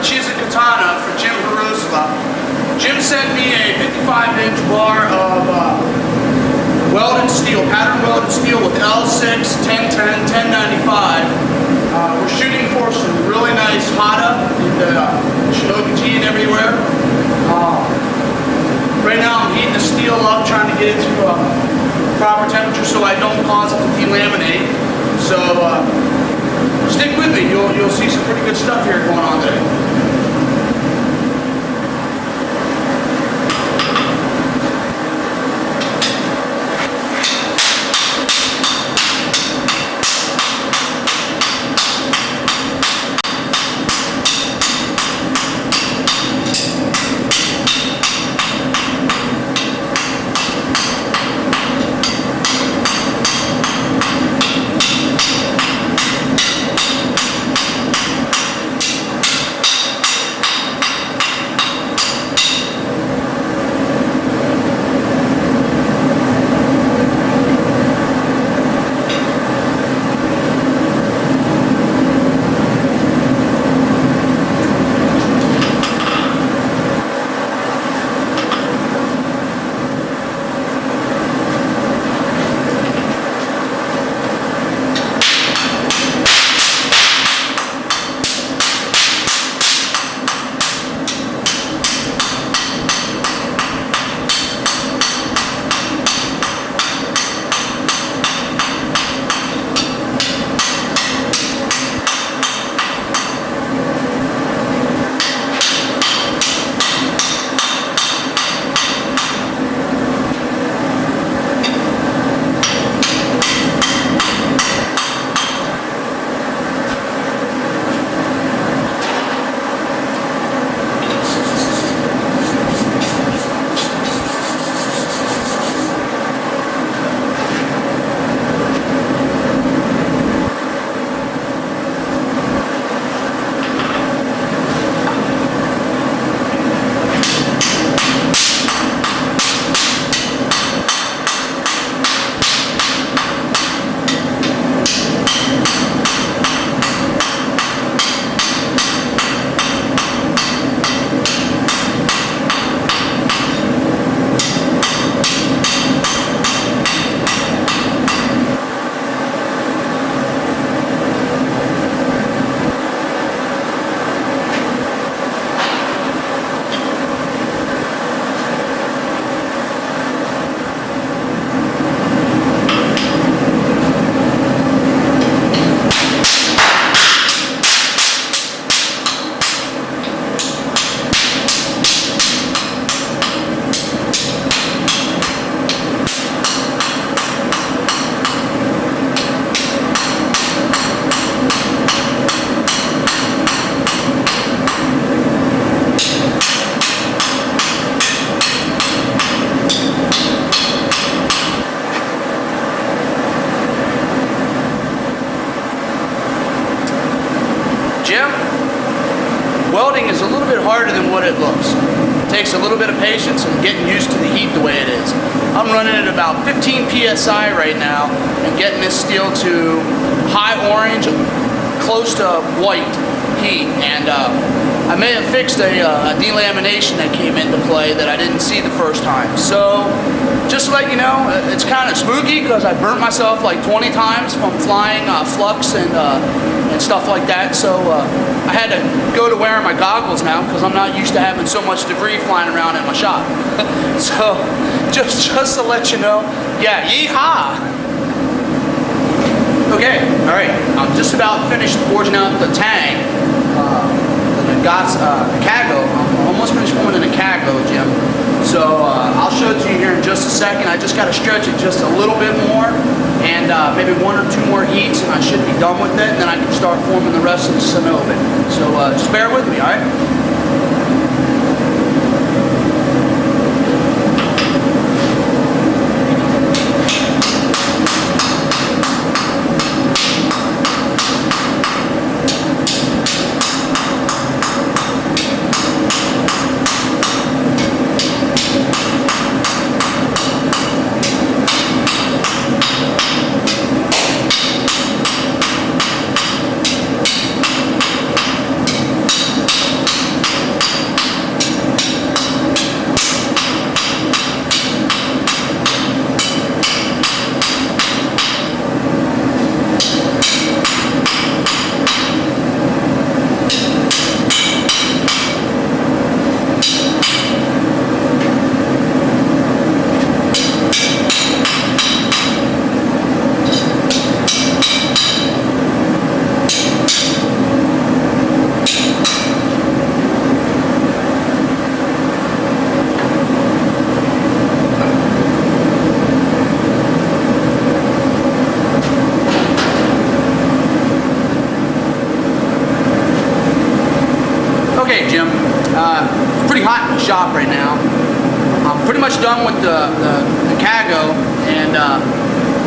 Chisa Katana for Jim Hrisoulas. Jim sent me a 55-inch bar of welded steel, pattern welded steel with L6, 1010, 1095. We're shooting for some really nice Hada in Shinoguchi and everywhere. Right now I'm heating the steel up, trying to get it to proper temperature so I don't cause it to delaminate. So stick with me, you'll see some pretty good stuff here going on today. Welding is a little bit harder than what it looks. It takes a little bit of patience and getting used to the heat the way it is. I'm running at about 15 PSI right now and getting this steel to high orange, close to white heat. And I may have fixed a delamination that came into play that I didn't see the first time. So just to let you know, it's kind of spooky because I burnt myself like 20 times from flying flux and stuff like that. So I had to go to wearing my goggles now because I'm not used to having so much debris flying around in my shop. So just to let you know, yeah, yeehaw! Okay, all right, I'm just about finished forging out the tang, the Cago. I'm almost finished forming in a Cago, Jim. So I'll show it to you here in just a second. I just got to stretch it just a little bit more and maybe 1 or 2 more heats and I should be done with it, and then I can start forming the rest of the Synovin. So just bear with me, all right? shop right now. I'm pretty much done with the Kago, and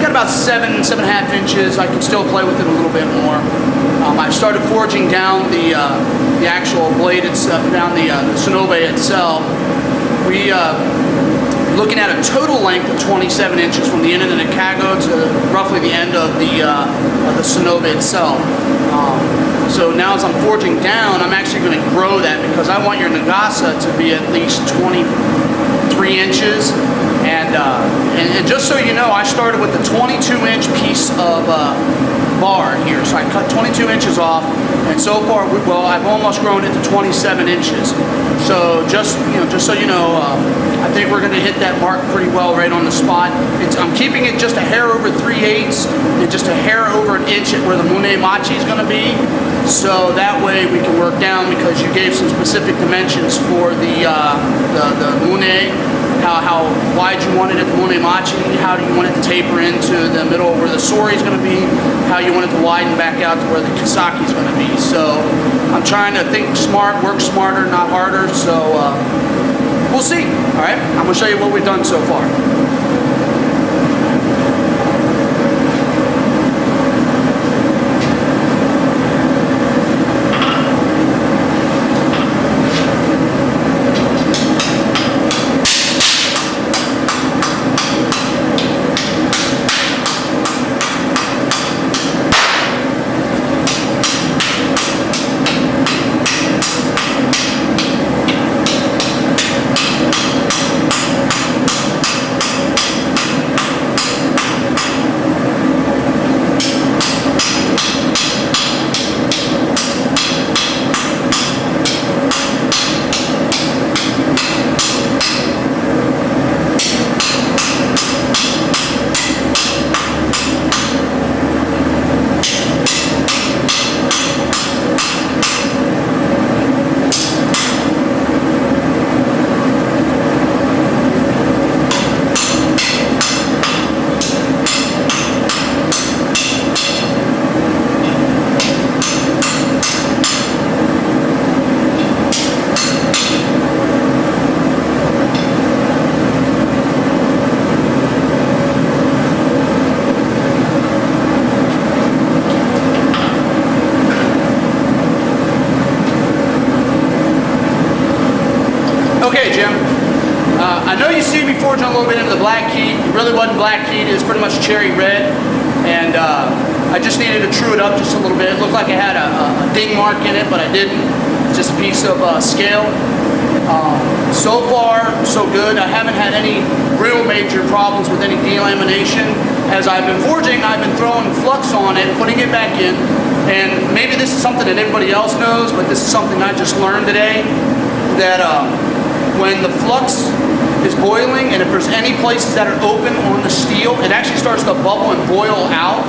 got about 7.5 inches. I can still play with it a little bit more. I started forging down the actual blade itself, down the Sonobe itself. We looking at a total length of 27 inches from the end of the Kago to roughly the end of the Sonobe itself. So now as I'm forging down, I'm actually going to grow that because I want your Nagasa to be at least 23 inches. And just so you know, I started with the 22-inch piece of bar here. So I cut 22 inches off, and so far, well, I've almost grown it to 27 inches. So just so you know, I think we're going to hit that mark pretty well right on the spot. I'm keeping it just a hair over 3/8 and just a hair over an inch at where the Mune Machi is going to be. So that way we can work down, because you gave some specific dimensions for the Mune. How wide you want it at the Mune Machi, how do you want it to taper into the middle where the Sori is going to be, how you want it to widen back out to where the Kisaki is going to be. So I'm trying to think smart, work smarter, not harder. So we'll see. All right, I'm going to show you what we've done so far. Okay, Jim. I know you see me forging a little bit into the black heat. It really wasn't black heat. It was pretty much cherry red. And I just needed to true it up just a little bit. It looked like it had a ding mark in it, but I didn't. It's just a piece of scale. So far, so good. I haven't had any real major problems with any delamination. As I've been forging, I've been throwing flux on it, putting it back in. And maybe this is something that everybody else knows, but this is something I just learned today. That when the flux is boiling, and if there's any places that are open on the steel, it actually starts to bubble and boil out,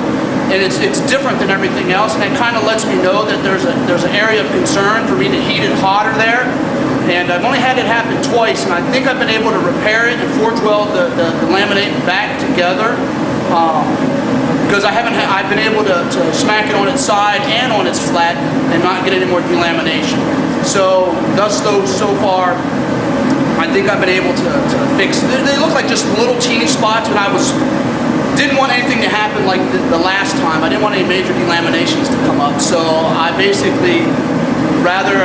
and it's different than everything else, and it kind of lets me know that there's an area of concern for me to heat it hotter there. And I've only had it happen twice, and I think I've been able to repair it and forge weld the laminate back together, because I've been able to smack it on its side and on its flat and not get any more delamination. So so far, I think I've been able to fix. They look like just little teeny spots, but didn't want anything to happen like the last time. I didn't want any major delaminations to come up. So I basically rather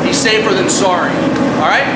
be safer than sorry. All right.